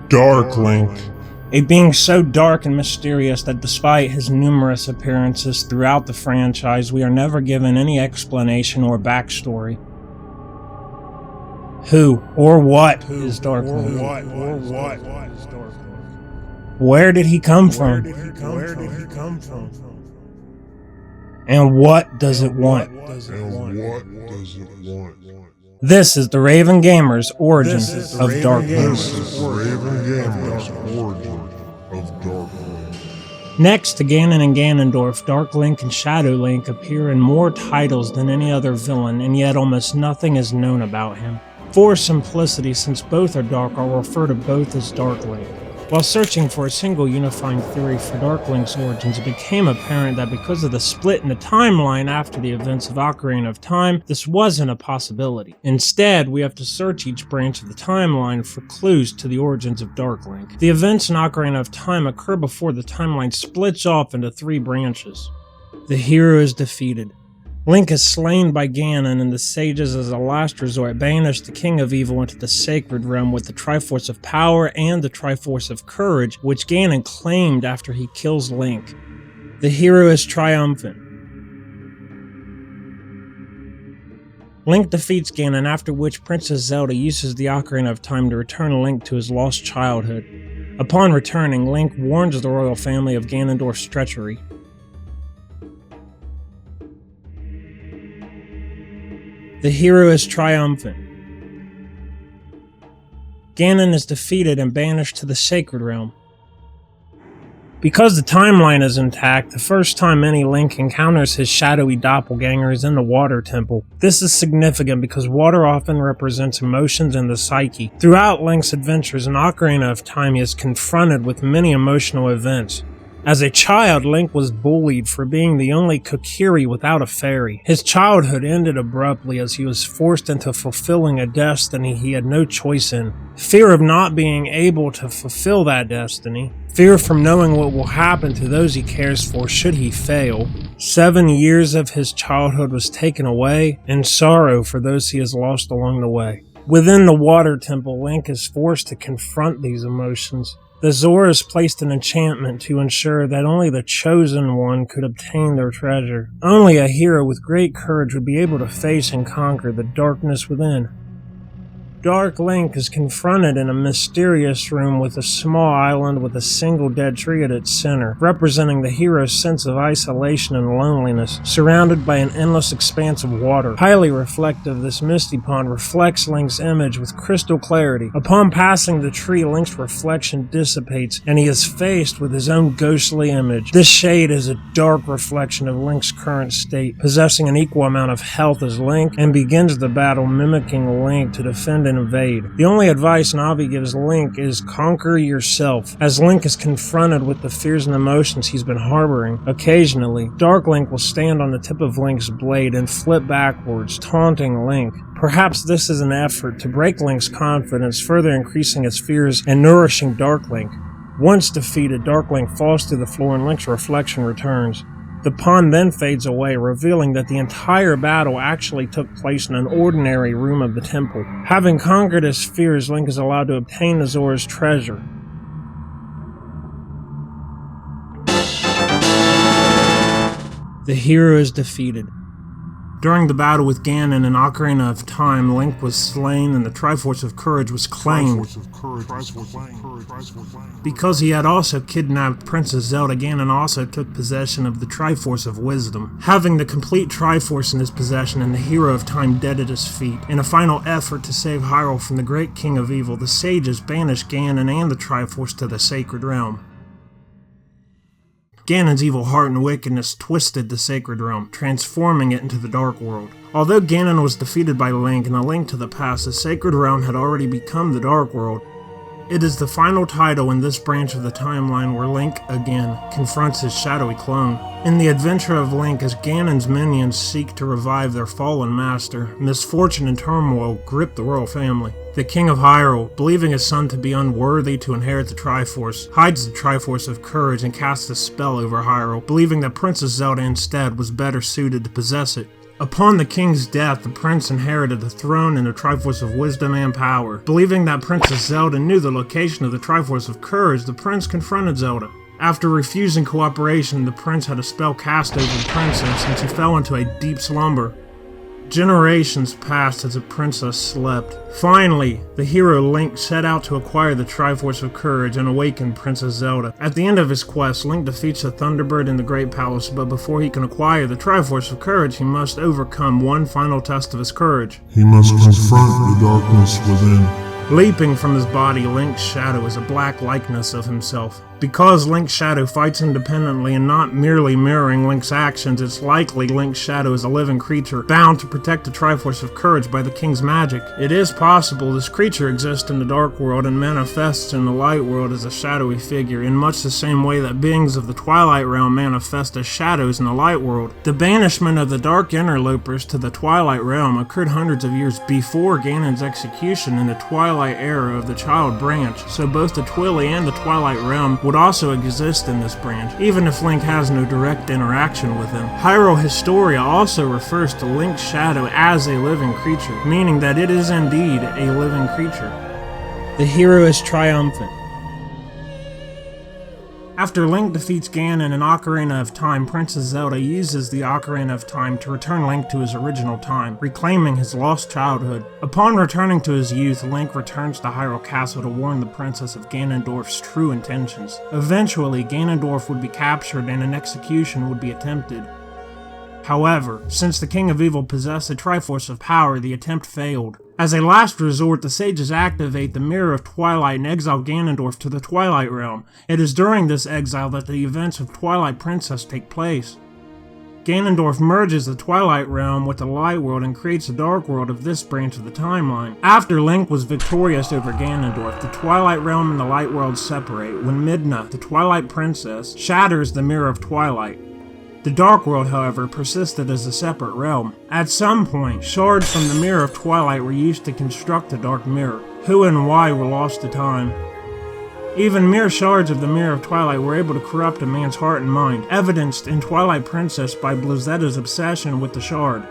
Dark Link. A being so dark and mysterious that despite his numerous appearances throughout the franchise, we are never given any explanation or backstory. Who or what is Dark Link? Where did he come from? And what does it want? This is the Raven Gamers' origin of Dark Link. Next to Ganon and Ganondorf, Dark Link and Shadow Link appear in more titles than any other villain, and yet almost nothing is known about him. For simplicity, since both are dark, I'll refer to both as Dark Link. While searching for a single unifying theory for Dark Link's origins, it became apparent that because of the split in the timeline after the events of Ocarina of Time, this wasn't a possibility. Instead, we have to search each branch of the timeline for clues to the origins of Dark Link. The events in Ocarina of Time occur before the timeline splits off into 3 branches. The hero is defeated. Link is slain by Ganon, and the sages as a last resort banish the King of Evil into the Sacred Realm with the Triforce of Power and the Triforce of Courage, which Ganon claimed after he kills Link. The hero is triumphant. Link defeats Ganon, after which Princess Zelda uses the Ocarina of Time to return Link to his lost childhood. Upon returning, Link warns the royal family of Ganondorf's treachery. The hero is triumphant. Ganon is defeated and banished to the Sacred Realm. Because the timeline is intact, the first time any Link encounters his shadowy doppelganger is in the Water Temple. This is significant because water often represents emotions and the psyche. Throughout Link's adventures in Ocarina of Time, he is confronted with many emotional events. As a child, Link was bullied for being the only Kokiri without a fairy. His childhood ended abruptly as he was forced into fulfilling a destiny he had no choice in. Fear of not being able to fulfill that destiny. Fear from knowing what will happen to those he cares for should he fail. 7 years of his childhood was taken away, and sorrow for those he has lost along the way. Within the Water Temple, Link is forced to confront these emotions. The Zoras placed an enchantment to ensure that only the Chosen One could obtain their treasure. Only a hero with great courage would be able to face and conquer the darkness within. Dark Link is confronted in a mysterious room with a small island with a single dead tree at its center, representing the hero's sense of isolation and loneliness, surrounded by an endless expanse of water. Highly reflective, this misty pond reflects Link's image with crystal clarity. Upon passing the tree, Link's reflection dissipates, and he is faced with his own ghostly image. This shade is a dark reflection of Link's current state, possessing an equal amount of health as Link, and begins the battle mimicking Link to defend and invade. The only advice Navi gives Link is conquer yourself, as Link is confronted with the fears and emotions he's been harboring. Occasionally, Dark Link will stand on the tip of Link's blade and flip backwards, taunting Link. Perhaps this is an effort to break Link's confidence, further increasing his fears and nourishing Dark Link. Once defeated, Dark Link falls to the floor and Link's reflection returns. The pond then fades away, revealing that the entire battle actually took place in an ordinary room of the temple. Having conquered his fears, Link is allowed to obtain the Zora's treasure. The hero is defeated. During the battle with Ganon in Ocarina of Time, Link was slain and the Triforce of Courage was claimed. Because he had also kidnapped Princess Zelda, Ganon also took possession of the Triforce of Wisdom. Having the complete Triforce in his possession and the hero of time dead at his feet, in a final effort to save Hyrule from the great King of Evil, the sages banished Ganon and the Triforce to the Sacred Realm. Ganon's evil heart and wickedness twisted the Sacred Realm, transforming it into the Dark World. Although Ganon was defeated by Link in A Link to the Past, the Sacred Realm had already become the Dark World. It is the final title in this branch of the timeline where Link, again, confronts his shadowy clone. In the adventure of Link, as Ganon's minions seek to revive their fallen master, misfortune and turmoil grip the royal family. The King of Hyrule, believing his son to be unworthy to inherit the Triforce, hides the Triforce of Courage and casts a spell over Hyrule, believing that Princess Zelda instead was better suited to possess it. Upon the king's death, the prince inherited the throne and the Triforce of Wisdom and Power. Believing that Princess Zelda knew the location of the Triforce of Courage, the prince confronted Zelda. After refusing cooperation, the prince had a spell cast over the princess and she fell into a deep slumber. Generations passed as the princess slept. Finally, the hero Link set out to acquire the Triforce of Courage and awaken Princess Zelda. At the end of his quest, Link defeats the Thunderbird in the Great Palace, but before he can acquire the Triforce of Courage, he must overcome one final test of his courage. He must confront the darkness within. Leaping from his body, Link's shadow is a black likeness of himself. Because Link's shadow fights independently and not merely mirroring Link's actions, it's likely Link's shadow is a living creature, bound to protect the Triforce of Courage by the king's magic. It is possible this creature exists in the Dark World and manifests in the Light World as a shadowy figure, in much the same way that beings of the Twilight Realm manifest as shadows in the Light World. The banishment of the Dark Interlopers to the Twilight Realm occurred hundreds of years before Ganon's execution in the Twilight era of the Child Branch, so both the Twilly and the Twilight Realm would also exist in this branch, even if Link has no direct interaction with him. Hyrule Historia also refers to Link's shadow as a living creature, meaning that it is indeed a living creature. The hero is triumphant. After Link defeats Ganon in Ocarina of Time, Princess Zelda uses the Ocarina of Time to return Link to his original time, reclaiming his lost childhood. Upon returning to his youth, Link returns to Hyrule Castle to warn the princess of Ganondorf's true intentions. Eventually, Ganondorf would be captured and an execution would be attempted. However, since the King of Evil possessed a Triforce of Power, the attempt failed. As a last resort, the sages activate the Mirror of Twilight and exile Ganondorf to the Twilight Realm. It is during this exile that the events of Twilight Princess take place. Ganondorf merges the Twilight Realm with the Light World and creates the Dark World of this branch of the timeline. After Link was victorious over Ganondorf, the Twilight Realm and the Light World separate when Midna, the Twilight Princess, shatters the Mirror of Twilight. The Dark World, however, persisted as a separate realm. At some point, shards from the Mirror of Twilight were used to construct the Dark Mirror. Who and why were lost to time. Even mere shards of the Mirror of Twilight were able to corrupt a man's heart and mind, evidenced in Twilight Princess by Blizetta's obsession with the shard.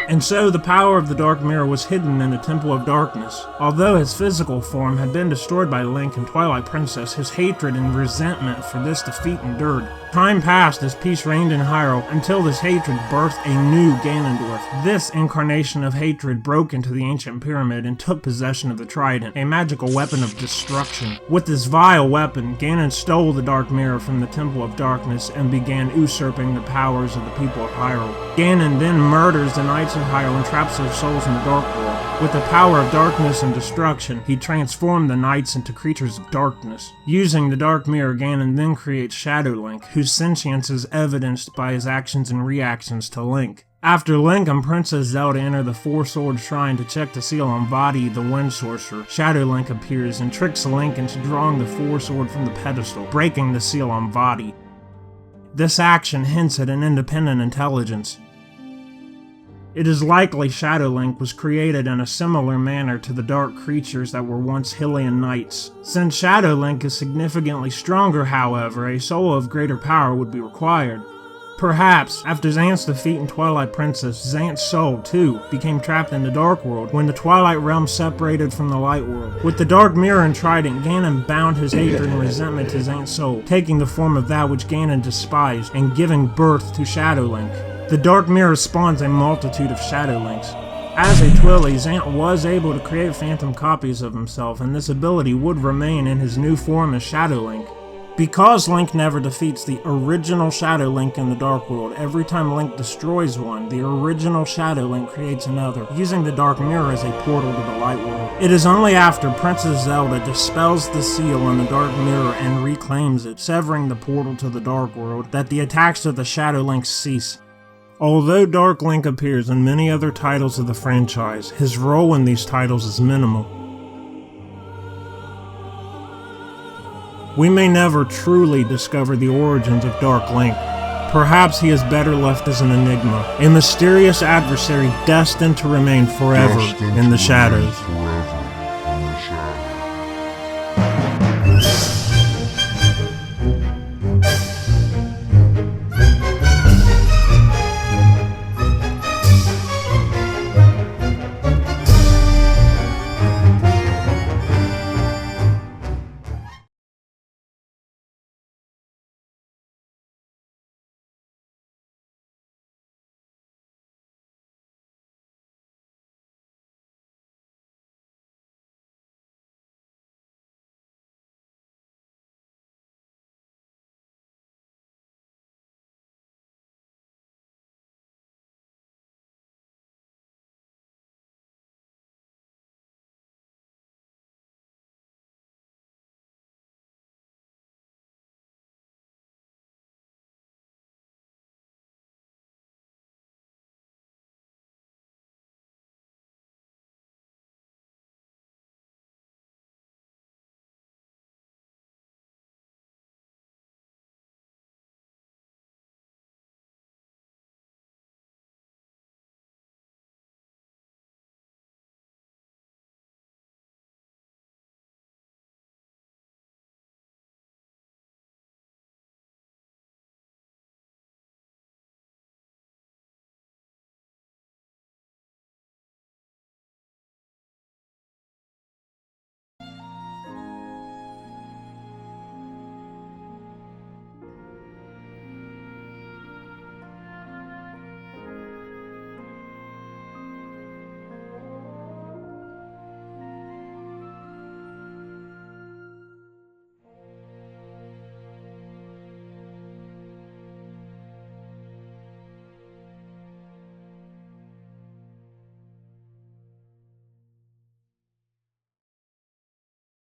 And so the power of the Dark Mirror was hidden in the Temple of Darkness. Although his physical form had been destroyed by Link and Twilight Princess, his hatred and resentment for this defeat endured. Time passed as peace reigned in Hyrule until this hatred birthed a new Ganondorf. This incarnation of hatred broke into the ancient pyramid and took possession of the Trident, a magical weapon of destruction. With this vile weapon, Ganon stole the Dark Mirror from the Temple of Darkness and began usurping the powers of the people of Hyrule. Ganon then murders the Knights of Hyrule and traps their souls in the Dark World. With the power of darkness and destruction, he transformed the Knights into creatures of darkness. Using the Dark Mirror, Ganon then creates Shadow Link, whose sentience is evidenced by his actions and reactions to Link. After Link and Princess Zelda enter the Four-Sword Shrine to check the seal on Vadi, the Wind Sorcerer, Shadow Link appears and tricks Link into drawing the Four-Sword from the pedestal, breaking the seal on Vadi. This action hints at an independent intelligence. It is likely Shadow Link was created in a similar manner to the dark creatures that were once Hylian Knights. Since Shadow Link is significantly stronger, however, a soul of greater power would be required. Perhaps, after Xant's defeat in Twilight Princess, Xant's soul, too, became trapped in the Dark World when the Twilight Realm separated from the Light World. With the Dark Mirror and Trident, Ganon bound his hatred and resentment to Xant's soul, taking the form of that which Ganon despised and giving birth to Shadow Link. The Dark Mirror spawns a multitude of Shadow Links. As a Twilly, Xant was able to create phantom copies of himself, and this ability would remain in his new form as Shadow Link. Because Link never defeats the original Shadow Link in the Dark World, every time Link destroys one, the original Shadow Link creates another, using the Dark Mirror as a portal to the Light World. It is only after Princess Zelda dispels the seal on the Dark Mirror and reclaims it, severing the portal to the Dark World, that the attacks of the Shadow Links cease. Although Dark Link appears in many other titles of the franchise, his role in these titles is minimal. We may never truly discover the origins of Dark Link. Perhaps he is better left as an enigma, a mysterious adversary destined to remain forever in the shadows.